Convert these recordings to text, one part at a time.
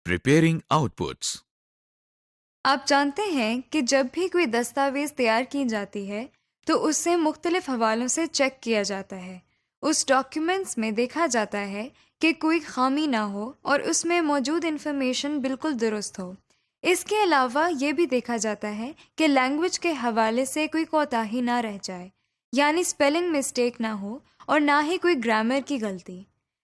Preparing outputs. آپ جانتے ہیں کہ جب بھی کوئی دستاویز تیار کی جاتی ہے تو اسے مختلف حوالوں سے چیک کیا جاتا ہے۔ اس ڈاکیومنٹس میں دیکھا جاتا ہے کہ کوئی خامی نہ ہو اور اس میں موجود انفارمیشن بالکل درست ہو۔ اس کے علاوہ یہ بھی دیکھا جاتا ہے کہ لینگویج کے حوالے سے کوئی کوتاہی نہ رہ جائے، یعنی اسپیلنگ مسٹیک نہ ہو اور نہ ہی کوئی گرامر کی غلطی۔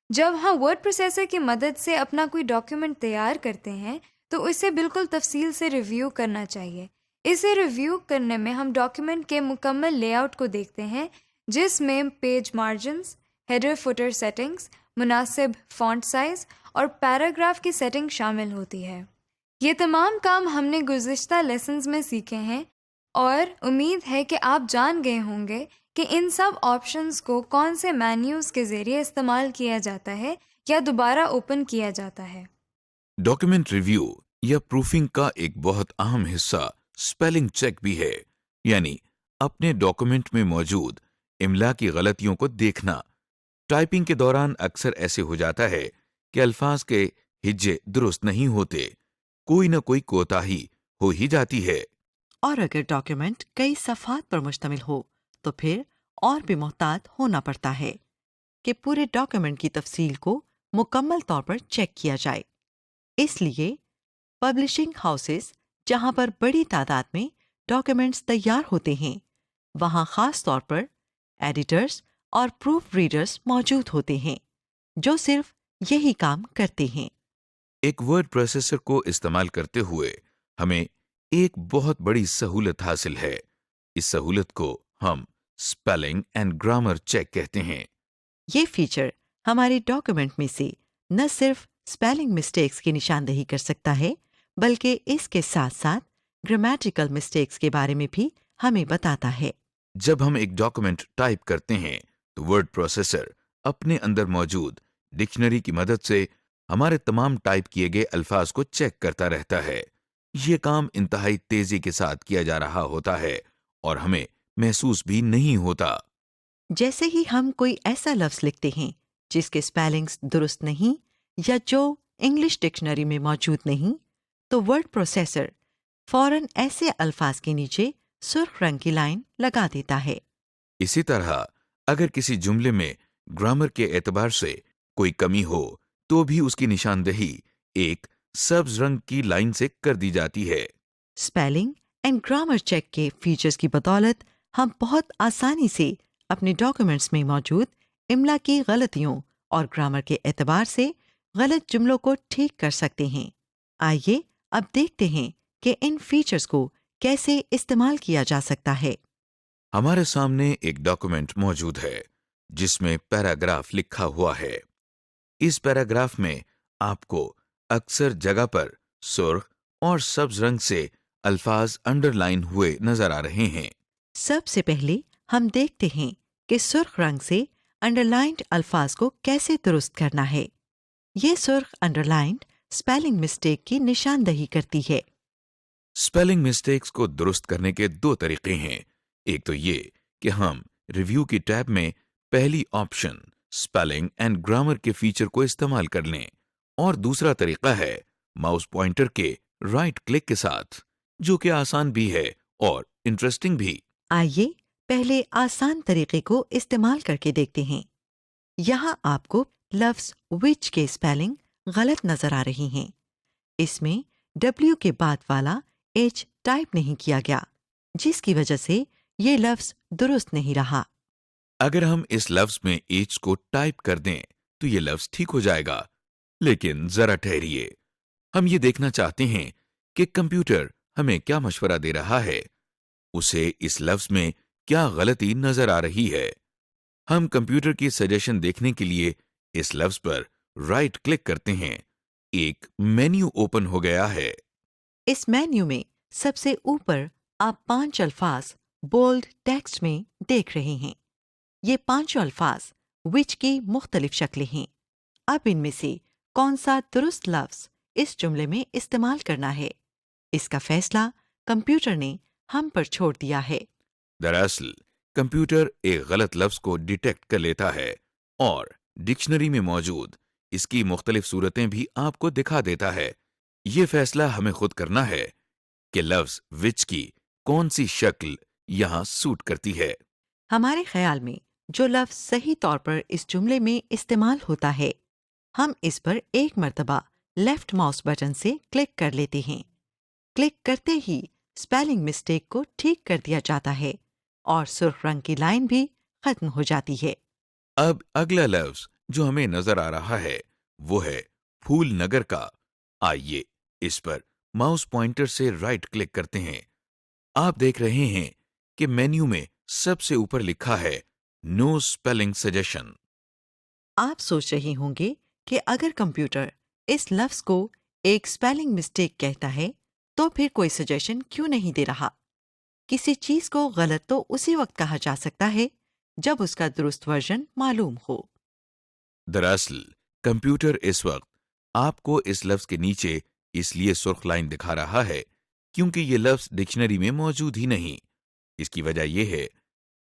جب ہم ورڈ پروسیسر کی مدد سے اپنا کوئی ڈاکیومنٹ تیار کرتے ہیں تو اسے بالکل تفصیل سے ریویو کرنا چاہیے۔ اسے ریویو کرنے میں ہم ڈاکیومنٹ کے مکمل لے آؤٹ کو دیکھتے ہیں، جس میں page margins, header footer settings, مناسب فونٹ سائز اور پیراگراف کی سیٹنگ شامل ہوتی ہے۔ یہ تمام کام ہم نے گزشتہ لیسنز میں سیکھے ہیں اور امید ہے کہ آپ جان گئے ہوں گے کہ ان سب آپشنز کو کون سے مینیوز کے ذریعے استعمال کیا جاتا ہے یا دوبارہ اوپن کیا جاتا ہے۔ ڈاکیومنٹ ریویو یا پروفنگ کا ایک بہت اہم حصہ اسپیلنگ چیک بھی ہے، یعنی اپنے ڈاکیومنٹ میں موجود املا کی غلطیوں کو دیکھنا۔ ٹائپنگ کے دوران اکثر ایسے ہو جاتا ہے کہ الفاظ کے ہجے درست نہیں ہوتے، کوئی نہ کوئی کوتاہی ہو ہی جاتی ہے۔ اور اگر ڈاکیومنٹ کئی صفحات پر مشتمل ہو تو پھر اور بھی محتاط ہونا پڑتا ہے کہ پورے ڈاکیومنٹ کی تفصیل کو مکمل طور پر چیک کیا جائے۔ اس لیے پبلشنگ ہاؤسز جہاں پر بڑی تعداد میں ڈاکیومنٹس تیار ہوتے ہیں، وہاں خاص طور پر ایڈیٹرز اور پروف ریڈرز موجود ہوتے ہیں جو صرف یہی کام کرتے ہیں۔ ایک ورڈ پروسیسر کو استعمال کرتے ہوئے ہمیں ایک بہت بڑی سہولت حاصل ہے۔ اس سہولت کو ہم اسپیلنگ اینڈ گرامر چیک کہتے ہیں۔ یہ فیچر ہمارے ڈاکیومنٹ میں سے نہ صرف اسپیلنگ مسٹیکس کی نشاندہی کر سکتا ہے بلکہ اس کے ساتھ ساتھ گرامیٹیکل مسٹیکس کے بارے میں بھی ہمیں بتاتا ہے۔ جب ہم ایک ڈاکیومنٹ ٹائپ کرتے ہیں تو ورڈ پروسیسر اپنے اندر موجود ڈکشنری کی مدد سے ہمارے تمام ٹائپ کیے گئے الفاظ کو چیک کرتا رہتا ہے۔ یہ کام انتہائی تیزی کے ساتھ کیا جا رہا ہوتا ہے اور ہمیں محسوس بھی نہیں ہوتا۔ جیسے ہی ہم کوئی ایسا لفظ لکھتے ہیں جس کے اسپیلنگز درست نہیں یا جو انگلش ڈکشنری میں موجود نہیں، تو ورڈ پروسیسر فوراً ایسے الفاظ کے نیچے سرخ رنگ کی لائن لگا دیتا ہے۔ اسی طرح اگر کسی جملے میں گرامر کے اعتبار سے کوئی کمی ہو تو بھی اس کی نشاندہی ایک سبز رنگ کی لائن سے کر دی جاتی ہے۔ اسپیلنگ اینڈ گرامر چیک کے فیچرز کی بدولت ہم بہت آسانی سے اپنے ڈاکیومنٹس میں موجود املا کی غلطیوں اور گرامر کے اعتبار سے غلط جملوں کو ٹھیک کر سکتے ہیں۔ آئیے اب دیکھتے ہیں کہ ان فیچرز کو کیسے استعمال کیا جا سکتا ہے۔ ہمارے سامنے ایک ڈاکیومنٹ موجود ہے جس میں پیراگراف لکھا ہوا ہے۔ اس پیراگراف میں آپ کو اکثر جگہ پر سرخ اور سبز رنگ سے الفاظ انڈر لائن ہوئے نظر آ رہے ہیں۔ سب سے پہلے ہم دیکھتے ہیں کہ سرخ رنگ سے انڈر لائنڈ الفاظ کو کیسے درست کرنا ہے۔ یہ سرخ انڈر لائنڈ اسپیلنگ مسٹیک کی نشاندہی کرتی ہے۔ اسپیلنگ مسٹیکس کو درست کرنے کے دو طریقے ہیں۔ ایک تو یہ کہ ہم ریویو کی ٹیب میں پہلی آپشن اسپیلنگ اینڈ گرامر کے فیچر کو استعمال کر لیں، اور دوسرا طریقہ ہے ماؤس پوائنٹر کے رائٹ کلک کے ساتھ، جو کہ آسان بھی ہے اور انٹرسٹنگ بھی۔ آئیے پہلے آسان طریقے کو استعمال کر کے دیکھتے ہیں۔ یہاں آپ کو لفظ وچ کے اسپیلنگ غلط نظر آ رہی ہیں۔ اس میں ڈبلیو کے بعد والا ایچ ٹائپ نہیں کیا گیا، جس کی وجہ سے یہ لفظ درست نہیں رہا۔ اگر ہم اس لفظ میں ایچ کو ٹائپ کر دیں تو یہ لفظ ٹھیک ہو جائے گا، لیکن ذرا ٹھہریے، ہم یہ دیکھنا چاہتے ہیں کہ کمپیوٹر ہمیں کیا مشورہ دے رہا ہے، اسے اس لفظ میں کیا غلطی نظر آ رہی ہے۔ ہم کمپیوٹر کی سجیشن دیکھنے کے لیے اس لفظ پر رائٹ کلک کرتے ہیں، ایک مینیو اوپن ہو گیا ہے۔ اس مینیو میں سب سے اوپر آپ 5 الفاظ بولڈ ٹیکسٹ میں دیکھ رہے ہیں۔ یہ 5 الفاظ وچ کی مختلف شکلیں ہیں۔ اب ان میں سے کون سا درست لفظ اس جملے میں استعمال کرنا ہے، اس کا فیصلہ کمپیوٹر نے ہم پر چھوڑ دیا ہے۔ دراصل کمپیوٹر ایک غلط لفظ کو ڈیٹیکٹ کر لیتا ہے اور ڈکشنری میں موجود اس کی مختلف صورتیں بھی آپ کو دکھا دیتا ہے، یہ فیصلہ ہمیں خود کرنا ہے کہ لفظ وچ کی کون سی شکل یہاں سوٹ کرتی ہے۔ ہمارے خیال میں جو لفظ صحیح طور پر اس جملے میں استعمال ہوتا ہے، ہم اس پر ایک مرتبہ لیفٹ ماؤس بٹن سے کلک کر لیتے ہیں۔ کلک کرتے ہی اسپیلنگ مسٹیک کو ٹھیک کر دیا جاتا ہے اور سرخ رنگ کی لائن بھی ختم ہو جاتی ہے۔ اب اگلا لفظ جو ہمیں نظر آ رہا ہے وہ ہے پھول نگر کا۔ آئیے اس پر ماؤس پوائنٹر سے رائٹ کلک کرتے ہیں۔ آپ دیکھ رہے ہیں کہ مینیو میں سب سے اوپر لکھا ہے نو اسپیلنگ سجیشن۔ آپ سوچ رہے ہوں گے کہ اگر کمپیوٹر اس لفظ کو ایک اسپیلنگ مسٹیک کہتا ہے تو پھر کوئی سجیشن کیوں نہیں دے رہا؟ کسی چیز کو غلط تو اسی وقت کہا جا سکتا ہے جب اس کا درست ورژن معلوم ہو۔ دراصل کمپیوٹر اس وقت آپ کو اس لفظ کے نیچے اس لیے سرخ لائن دکھا رہا ہے کیونکہ یہ لفظ ڈکشنری میں موجود ہی نہیں۔ اس کی وجہ یہ ہے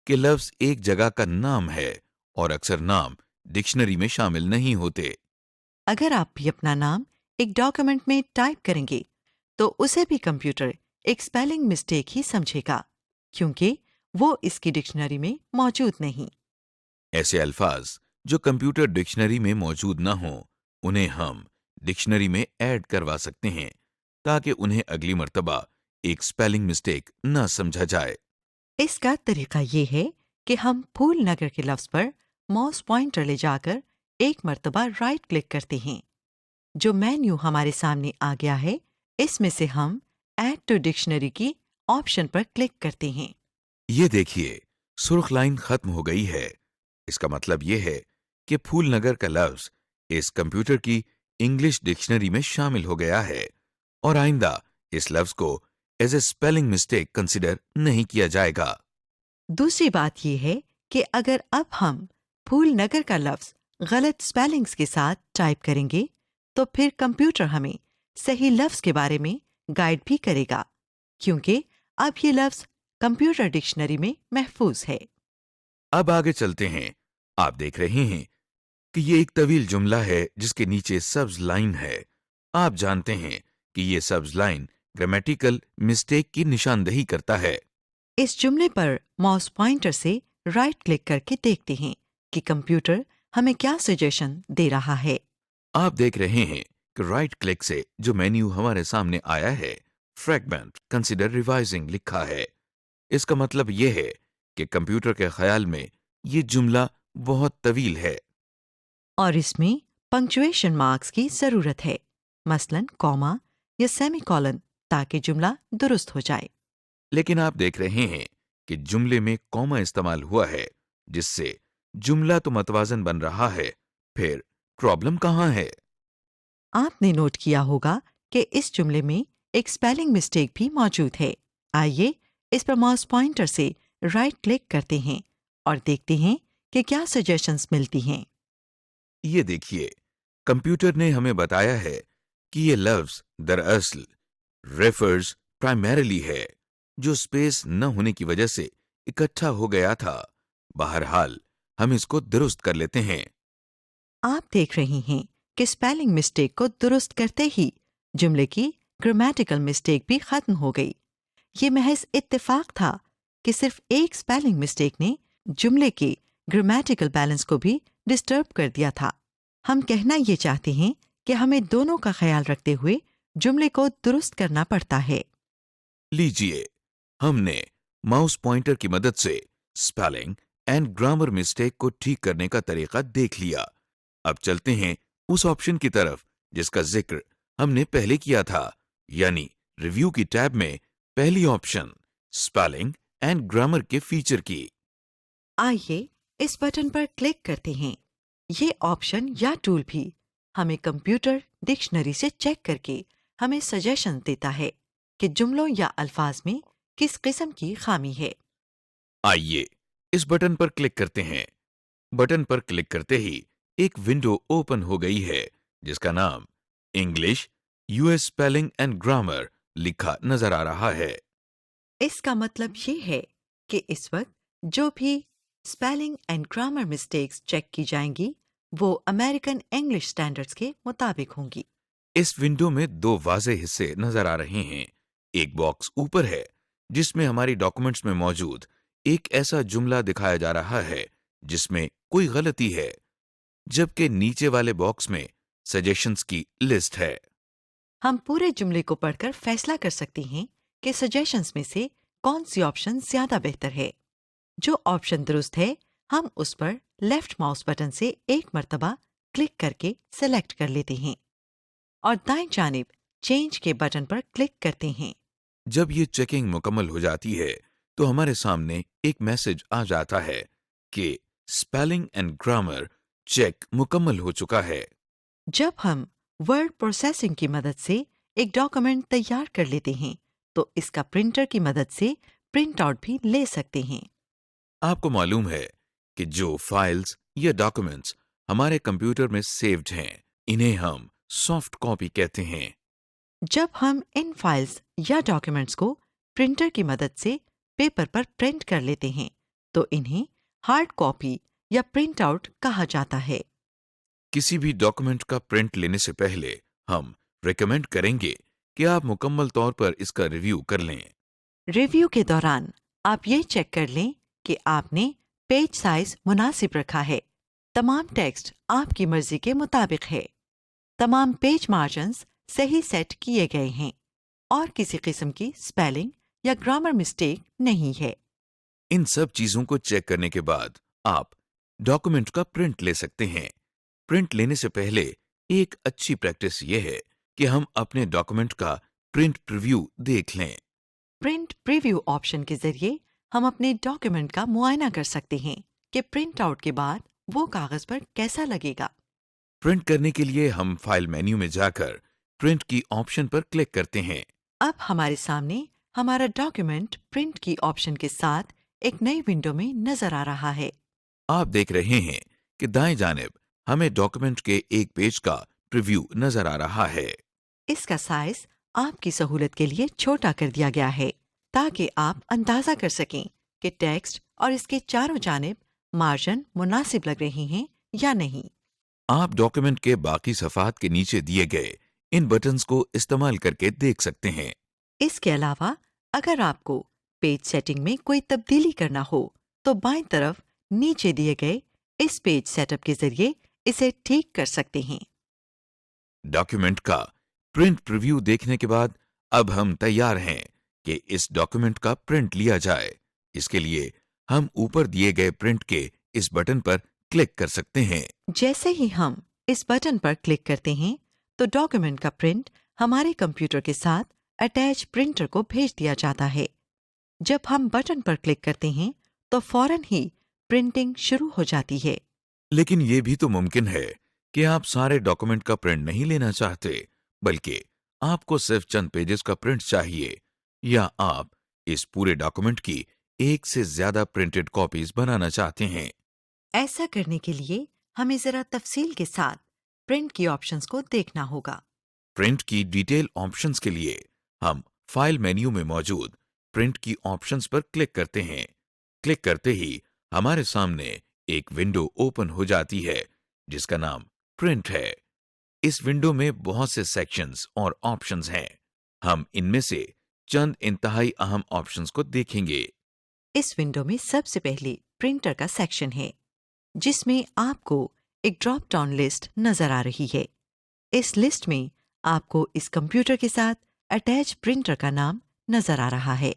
کہ لفظ ایک جگہ کا نام ہے اور اکثر نام ڈکشنری میں شامل نہیں ہوتے۔ اگر آپ بھی اپنا نام ایک ڈاکیومنٹ میں ٹائپ کریں گے تو اسے بھی کمپیوٹر ایک اسپیلنگ مسٹیک ہی سمجھے گا کیونکہ وہ اس کی ڈکشنری میں موجود نہیں۔ ایسے الفاظ جو کمپیوٹر ڈکشنری میں موجود نہ ہوں انہیں ہم ڈکشنری میں ایڈ کروا سکتے ہیں تاکہ انہیں اگلی مرتبہ ایک اسپیلنگ مسٹیک نہ سمجھا جائے۔ اس کا طریقہ یہ ہے کہ ہم پھول نگر کے لفظ پر ماؤس پوائنٹر لے جا کر ایک مرتبہ رائٹ کلک کرتے ہیں۔ جو مینیو ہمارے سامنے آ گیا ہے اس میں سے ہم ایڈ ٹو ڈکشنری کی آپشن پر کلک کرتے ہیں۔ یہ دیکھیے سرخ لائن ختم ہو گئی ہے۔ اس کا مطلب یہ ہے کہ پھول نگر کا لفظ اس کمپیوٹر کی انگلش ڈکشنری میں شامل ہو گیا ہے اور آئندہ اس لفظ کو as a spelling mistake consider نہیں کیا جائے گا۔ دوسری بات یہ ہے کہ اگر اب ہم پھول نگر کا لفظ غلط اسپیلنگز کے ساتھ ٹائپ کریں گے تو پھر کمپیوٹر ہمیں صحیح لفظ کے بارے میں گائیڈ بھی کرے گا کیونکہ اب یہ لفظ کمپیوٹر ڈکشنری میں محفوظ ہے۔ اب آگے چلتے ہیں۔ آپ دیکھ رہے ہیں کہ یہ ایک طویل جملہ ہے جس کے نیچے سبز لائن ہے۔ آپ جانتے ہیں کہ یہ سبز لائن گرامیٹیکل مسٹیک کی نشاندہی کرتا ہے۔ اس جملے پر ماؤس پوائنٹر سے رائٹ کلک کر کے دیکھتے ہیں کہ کمپیوٹر ہمیں کیا سجیشن دے رہا ہے۔ آپ دیکھ رہے ہیں کہ رائٹ کلک سے جو مینیو ہمارے سامنے آیا ہے فریگمنٹ کنسیڈر ریوائزنگ لکھا ہے۔ اس کا مطلب یہ ہے کہ کمپیوٹر کے خیال میں یہ جملہ بہت طویل ہے اور اس میں پنکچویشن مارکس کی ضرورت ہے، مثلاً کوما یا سیمی کولن، تاکہ جملہ درست ہو جائے۔ لیکن آپ دیکھ رہے ہیں کہ جملے میں کوما استعمال ہوا ہے جس سے جملہ تو متوازن بن رہا ہے، پھر پرابلم کہاں ہے؟ آپ نے نوٹ کیا ہوگا کہ اس جملے میں ایک اسپیلنگ مسٹیک بھی موجود ہے۔ آئیے اس پر ماؤس پوائنٹر سے رائٹ کلک کرتے ہیں اور دیکھتے ہیں کہ کیا سجیشنز ملتی ہیں۔ یہ دیکھیے کمپیوٹر نے ہمیں بتایا ہے کہ یہ لفظ دراصل ریفرز پرائمریلی ہے جو اسپیس نہ ہونے کی وجہ سے اکٹھا ہو گیا تھا۔ بہرحال ہم اس کو درست کر لیتے ہیں۔ آپ دیکھ رہے ہیں کہ اسپیلنگ مسٹیک کو درست کرتے ہی جملے کی گرامیٹیکل مسٹیک بھی ختم ہو گئی۔ یہ محض اتفاق تھا کہ صرف ایک اسپیلنگ مسٹیک نے جملے کے گرامیٹیکل بیلنس کو بھی ڈسٹرب کر دیا تھا۔ ہم کہنا یہ چاہتے ہیں کہ ہمیں دونوں کا خیال رکھتے ہوئے جملے کو درست کرنا پڑتا ہے۔ لیجئے ہم نے ماؤس پوائنٹر کی مدد سے اسپیلنگ اینڈ گرامر مسٹیک کو ٹھیک کرنے کا طریقہ دیکھ لیا۔ اب چلتے ہیں اس آپشن کی طرف جس کا ذکر ہم نے پہلے کیا تھا، یعنی ریویو کی ٹیب میں پہلی آپشن اسپیلنگ اینڈ گرامر کے فیچر کی۔ آئیے اس بٹن پر کلک کرتے ہیں۔ یہ آپشن یا ٹول بھی ہمیں کمپیوٹر ڈکشنری سے چیک کر کے ہمیں سجیشن دیتا ہے کہ جملوں یا الفاظ میں کس قسم کی خامی ہے۔ آئیے اس بٹن پر کلک کرتے ہیں۔ بٹن پر کلک کرتے ہی ایک ونڈو اوپن ہو گئی ہے جس کا نام English U S spelling and grammar لکھا نظر آ رہا ہے۔ اس کا مطلب یہ ہے کہ اس وقت جو بھی spelling and grammar mistakes check کی جائیں گی وہ امریکن انگلش اسٹینڈرڈز کے مطابق ہوں گی۔ اس ونڈو میں دو واضح حصے نظر آ رہے ہیں. ایک باکس اوپر ہے جس میں ہماری ڈاکومنٹس میں موجود ایک ایسا جملہ دکھایا جا رہا ہے جس میں کوئی غلطی ہے، جبکہ نیچے والے باکس میں سجیشنز کی لسٹ ہے. ہم پورے جملے کو پڑھ کر فیصلہ کر سکتے ہیں کہ سجیشنز میں سے کون سی آپشن زیادہ بہتر ہے. جو آپشن درست ہے ہم اس پر لیفٹ ماؤس بٹن سے ایک مرتبہ کلک کر کے سلیکٹ کر لیتے ہیں اور دائیں جانب چینج کے بٹن پر کلک کرتے ہیں. جب یہ چیکنگ مکمل ہو جاتی ہے تو ہمارے سامنے ایک میسج آ جاتا ہے کہ اسپیلنگ اینڈ گرامر چیک مکمل ہو چکا ہے. جب ہم ورڈ پروسیسنگ کی مدد سے ایک ڈاکومنٹ تیار کر لیتے ہیں تو اس کا پرنٹر کی مدد سے پرنٹ آؤٹ بھی لے سکتے ہیں. آپ کو معلوم ہے کہ جو فائلز یا ڈاکومنٹس ہمارے کمپیوٹر میں سیوڈ ہیں انہیں ہم سافٹ کاپی کہتے ہیں. جب ہم ان فائلز یا ڈاکیومنٹس کو پرنٹر کی مدد سے پیپر پر پرنٹ کر لیتے ہیں تو انہیں ہارڈ کاپی یا پرنٹ آؤٹ کہا جاتا ہے. کسی بھی ڈاکومنٹ کا پرنٹ لینے سے پہلے ہم ریکمینڈ کریں گے کہ آپ مکمل طور پر اس کا ریویو کر لیں. ریویو کے دوران آپ یہ چیک کر لیں کہ آپ نے پیج سائز مناسب رکھا ہے، تمام ٹیکسٹ آپ کی مرضی کے مطابق ہے، تمام پیج مارجنز صحیح سیٹ کیے گئے ہیں اور کسی قسم کی اسپیلنگ یا گرامر مسٹیک نہیں ہے. ان سب چیزوں کو چیک کرنے کے بعد آپ ڈاکومنٹ کا پرنٹ لے سکتے ہیں. پرنٹ لینے سے پہلے ایک اچھی پریکٹس یہ ہے کہ ہم اپنے ڈاکومنٹ کا پرنٹ پریویو دیکھ لیں. پرنٹ پریویو آپشن کے ذریعے ہم اپنے ڈاکیومنٹ کا معائنہ کر سکتے ہیں کہ پرنٹ آؤٹ کے بعد وہ کاغذ پر کیسا لگے گا. پرنٹ کرنے کے لیے ہم فائل مینیو میں جا کر پرنٹ کی آپشن پر کلک کرتے ہیں. اب ہمارے سامنے ہمارا ڈاکیومنٹ پرنٹ کی آپشن کے ساتھ ایک نئی ونڈو میں نظر آ رہا ہے. آپ دیکھ رہے ہیں کہ دائیں جانب ہمیں ڈاکومنٹ کے ایک پیج کا پریویو نظر آ رہا ہے. اس کا سائز آپ کی سہولت کے لیے چھوٹا کر دیا گیا ہے تاکہ آپ اندازہ کر سکیں کہ ٹیکسٹ اور اس کے چاروں جانب مارجن مناسب لگ رہے ہیں یا نہیں. آپ ڈاکومنٹ کے باقی صفحات کے نیچے دیے گئے ان بٹنز کو استعمال کر کے دیکھ سکتے ہیں. اس کے علاوہ اگر آپ کو پیج سیٹنگ میں کوئی تبدیلی کرنا ہو تو بائیں طرف نیچے دیے گئے اس پیج سیٹ اپ کے ذریعے اسے ٹھیک کر سکتے ہیں. ڈاکیومنٹ کا پرنٹ پریویو دیکھنے کے بعد اب ہم تیار ہیں کہ اس ڈاکیومنٹ کا پرنٹ لیا جائے. اس کے لیے ہم اوپر دیے گئے پرنٹ کے اس بٹن پر کلک کر سکتے ہیں. جیسے ہی ہم اس بٹن پر کلک کرتے ہیں تو ڈاکیومنٹ کا پرنٹ ہمارے کمپیوٹر کے ساتھ اٹیچ پرنٹر کو بھیج دیا جاتا ہے. جب ہم بٹن پر کلک کرتے ہیں تو فوراً ہی پرنٹنگ شروع ہو جاتی ہے. لیکن یہ بھی تو ممکن ہے کہ آپ سارے ڈاکومنٹ کا پرنٹ نہیں لینا چاہتے بلکہ آپ کو صرف چند پیجز کا پرنٹ چاہیے، یا آپ اس پورے ڈاکومنٹ کی ایک سے زیادہ پرنٹڈ کاپیز بنانا چاہتے ہیں. ایسا کرنے کے لیے ہمیں ذرا تفصیل کے ساتھ پرنٹ کی آپشنز کو دیکھنا ہوگا. پرنٹ کی ڈیٹیل آپشنز کے لیے ہم فائل مینیو میں موجود پرنٹ کی آپشنز پر کلک کرتے ہیں. کلک کرتے ہی ہمارے سامنے ایک ونڈو اوپن ہو جاتی ہے جس کا نام پرنٹ ہے. اس ونڈو میں بہت سے سیکشنز اور آپشنز ہیں. ہم ان میں سے چند انتہائی اہم آپشنز کو دیکھیں گے. اس ونڈو میں سب سے پہلے پرنٹر کا سیکشن ہے جس میں آپ کو ایک ڈراپ ڈاؤن لسٹ نظر آ رہی ہے. اس لسٹ میں آپ کو اس کمپیوٹر کے ساتھ اٹیچ پرنٹر کا نام نظر آ رہا ہے.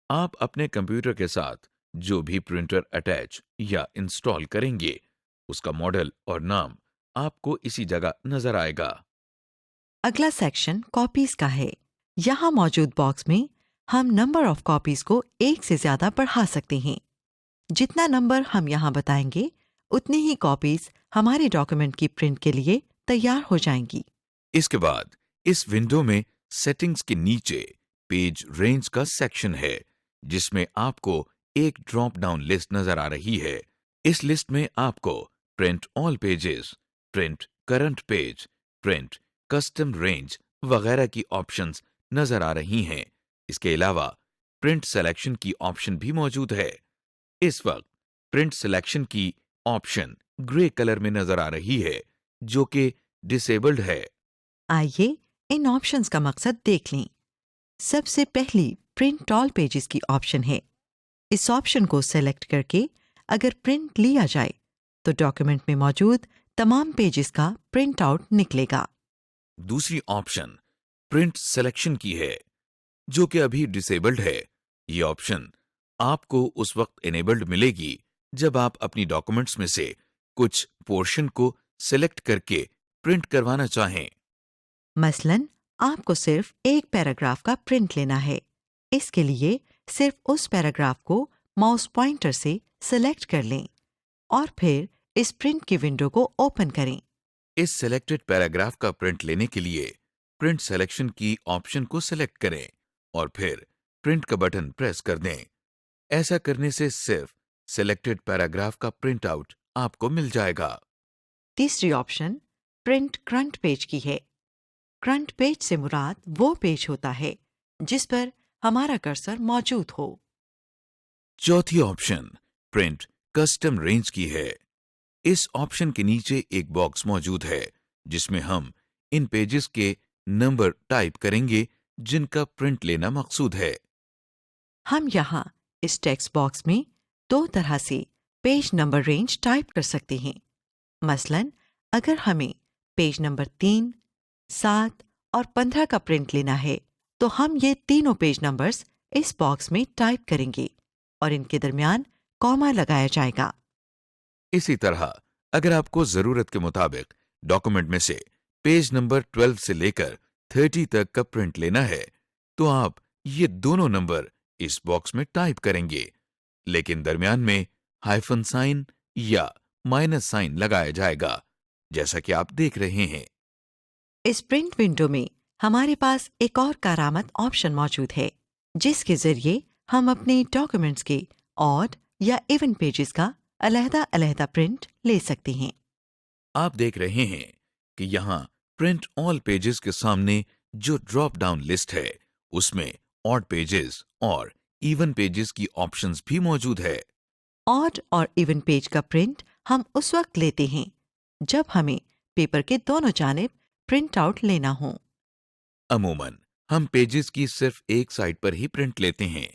آپ اپنے کمپیوٹر کے ساتھ جو بھی پرنٹر اٹیچ یا انسٹال کریں گے اس کا ماڈل اور نام آپ کو اسی جگہ نظر آئے گا. اگلا سیکشن کاپیز کا ہے. یہاں موجود باکس میں ہم نمبر آف کاپیز کو ایک سے زیادہ بڑھا سکتے ہیں. جتنا نمبر ہم یہاں بتائیں گے اتنی ہی کاپیز ہمارے ڈاکیومنٹ کی پرنٹ کے لیے تیار ہو جائیں گی. اس کے بعد اس ونڈو میں سیٹنگز کے نیچے پیج رینج کا سیکشن ہے جس میں آپ کو ایک ڈراپ ڈاؤن لسٹ نظر آ رہی ہے. اس لسٹ میں آپ کو print all pages, print current page, print custom range وغیرہ کی آپشنز نظر آ رہی ہیں. اس کے علاوہ پرنٹ سلیکشن کی آپشن بھی موجود ہے. اس وقت پرنٹ سلیکشن کی آپشن گرے کلر میں نظر آ رہی ہے جو کہ ڈسیبلڈ ہے. آئیے ان آپشنز کا مقصد دیکھ لیں۔ سب سے پہلی پرنٹ آل پیجز کی آپشن ہے۔ اس آپشن کو سلیکٹ کر کے اگر پرنٹ لیا جائے تو ڈاکیومنٹ میں موجود تمام پیجز کا پرنٹ آؤٹ نکلے گا۔ دوسری آپشن پرنٹ سلیکشن کی ہے، جو کہ ابھی ڈسیبلڈ ہے۔ یہ آپشن آپ کو اس وقت انیبلڈ ملے گی جب آپ اپنی ڈاکومنٹس میں سے کچھ پورشن کو سلیکٹ کر کے پرنٹ کروانا چاہیں۔ مثلاً آپ کو صرف ایک پیراگراف کا پرنٹ لینا ہے۔ اس کے لیے صرف اس پیراگراف کو ماؤس پوائنٹر سے سلیکٹ کر لیں اور پھر اس پرنٹ کی ونڈو کو اوپن کریں۔ اس سلیکٹڈ پیراگراف کا پرنٹ لینے کے لیے پرنٹ سلیکشن کی آپشن کو سلیکٹ کریں اور پھر پرنٹ کا بٹن پریس کر دیں۔ ایسا کرنے سے صرف سلیکٹڈ پیراگراف کا پرنٹ آؤٹ آپ کو مل جائے گا۔ تیسری آپشن پرنٹ کرنٹ پیج کی ہے۔ کرنٹ پیج سے مراد وہ پیج ہوتا ہے جس پر ہمارا کرسر موجود ہو۔ چوتھی آپشن پرنٹ کسٹم رینج کی ہے۔ اس آپشن کے نیچے ایک باکس موجود ہے جس میں ہم ان پیجز کے نمبر ٹائپ کریں گے جن کا پرنٹ لینا مقصود ہے۔ ہم یہاں اس ٹیکسٹ باکس میں دو طرح سے پیج نمبر رینج ٹائپ کر سکتے ہیں۔ مثلاً اگر ہمیں پیج نمبر 3، 7 اور 15 کا پرنٹ لینا ہے تو ہم یہ تینوں پیج نمبرز اس باکس میں ٹائپ کریں گے اور ان کے درمیان کوما لگایا جائے گا۔ اسی طرح اگر آپ کو ضرورت کے مطابق ڈاکومنٹ میں سے پیج نمبر 12 سے لے کر 30 تک کا پرنٹ لینا ہے تو آپ یہ دونوں نمبر اس باکس میں ٹائپ کریں گے، لیکن درمیان میں ہائفن سائن یا مائنس سائن لگایا جائے گا، جیسا کہ آپ دیکھ رہے ہیں۔ اس پرنٹ ونڈو میں ہمارے پاس ایک اور کارآمد آپشن موجود ہے جس کے ذریعے ہم اپنے ڈاکیومنٹس کے آڈ یا ایون پیجز کا علیحدہ علیحدہ پرنٹ لے سکتے ہیں۔ آپ دیکھ رہے ہیں کہ یہاں پرنٹ آل پیجز کے سامنے جو ڈراپ ڈاؤن لسٹ ہے اس میں آڈ پیجز اور ایون پیجز کی آپشنز بھی موجود ہے۔ آڈ اور ایون پیج کا پرنٹ ہم اس وقت لیتے ہیں جب ہمیں پیپر کے دونوں جانب پرنٹ آؤٹ لینا ہو۔ عموماً ہم پیجز کی صرف ایک سائڈ پر ہی پرنٹ لیتے ہیں۔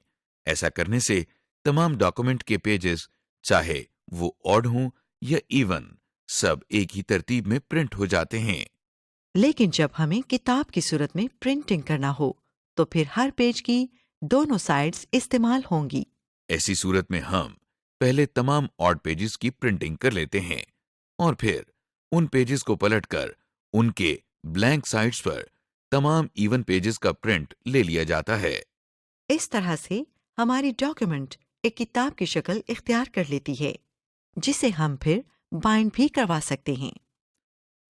ایسا کرنے سے تمام ڈاکومنٹ کے پیجز چاہے وہ آڈ ہوں یا ایون سب ایک ہی ترتیب میں پرنٹ ہو جاتے ہیں۔ لیکن جب ہمیں کتاب کی صورت میں پرنٹنگ کرنا ہو تو پھر ہر پیج کی دونوں سائڈز استعمال ہوں گی۔ ایسی صورت میں ہم پہلے تمام آڈ پیجز کی پرنٹنگ کر لیتے ہیں اور پھر ان پیجز کو پلٹ کر ان کے بلینک سائڈز پر تمام ایون پیجز کا پرنٹ لے لیا جاتا ہے۔ اس طرح سے ہماری ڈاکیومنٹ ایک کتاب کی شکل اختیار کر لیتی ہے جسے ہم پھر بائنڈ بھی کروا سکتے ہیں۔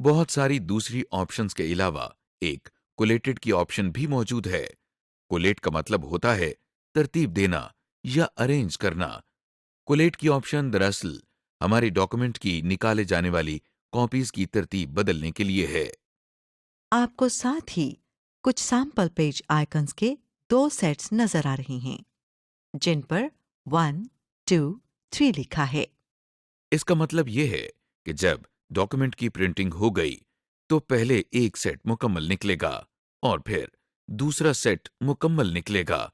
بہت ساری دوسری آپشنز کے علاوہ ایک کولیٹڈ کی آپشن بھی موجود ہے۔ کولیٹ کا مطلب ہوتا ہے ترتیب دینا یا ارینج کرنا۔ کولیٹ کی آپشن دراصل ہماری ڈاکومنٹ کی نکالے جانے والی کاپیز کی ترتیب بدلنے کے لیے ہے۔ آپ کو ساتھ ہی کچھ سیمپل پیج آئکنز کے 2 سیٹس نظر آ رہے ہیں جن پر 1، 2، 3 لکھا ہے۔ اس کا مطلب یہ ہے کہ جب ڈاکومنٹ کی پرنٹنگ ہو گئی تو پہلے ایک سیٹ مکمل نکلے گا اور پھر دوسرا سیٹ مکمل نکلے گا۔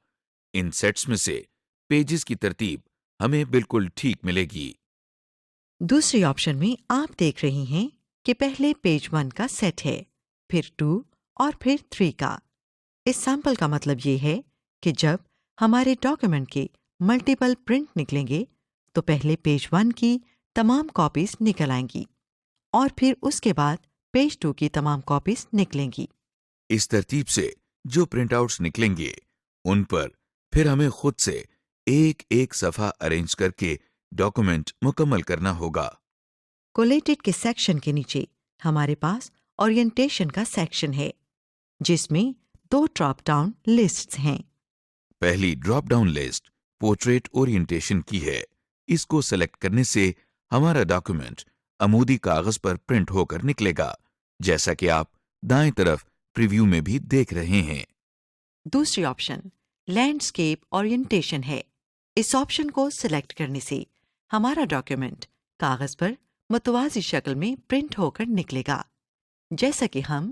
ان سیٹس میں سے پیجز کی ترتیب ہمیں بالکل ٹھیک ملے گی۔ دوسری آپشن میں آپ دیکھ رہے ہیں کہ پہلے پیج 1 کا سیٹ ہے، پھر 2 اور پھر 3 کا۔ اس سیمپل کا مطلب یہ ہے کہ جب ہمارے ڈاکیومنٹ کے ملٹیپل پرنٹ نکلیں گے تو پہلے پیج 1 کی تمام کاپیز نکل آئیں گی اور پھر اس کے بعد پیج 2 کی تمام کاپیز نکلیں گی۔ اس ترتیب سے جو پرنٹ آؤٹس نکلیں گے ان پر پھر ہمیں خود سے ایک ایک صفحہ ارینج کر کے ڈاکومنٹ مکمل کرنا ہوگا۔ کولیٹڈ کے سیکشن کے نیچے ہمارے پاس اورینٹیشن کا سیکشن ہے جس میں 2 ڈراپ ڈاؤن لسٹس ہیں۔ پہلی drop down list portrait orientation کی ہے۔ اس کو سلیکٹ کرنے سے ہمارا ڈاکومنٹ عمودی کاغذ پر پرنٹ ہو کر نکلے گا، جیسا کہ آپ دائیں طرف پریویو میں بھی دیکھ رہے ہیں۔ دوسری آپشن لینڈسکیپ اورینٹیشن ہے۔ اس آپشن کو سلیکٹ کرنے سے ہمارا ڈاکیومنٹ کاغذ پر متوازی شکل میں پرنٹ ہو کر نکلے گا، جیسا کہ ہم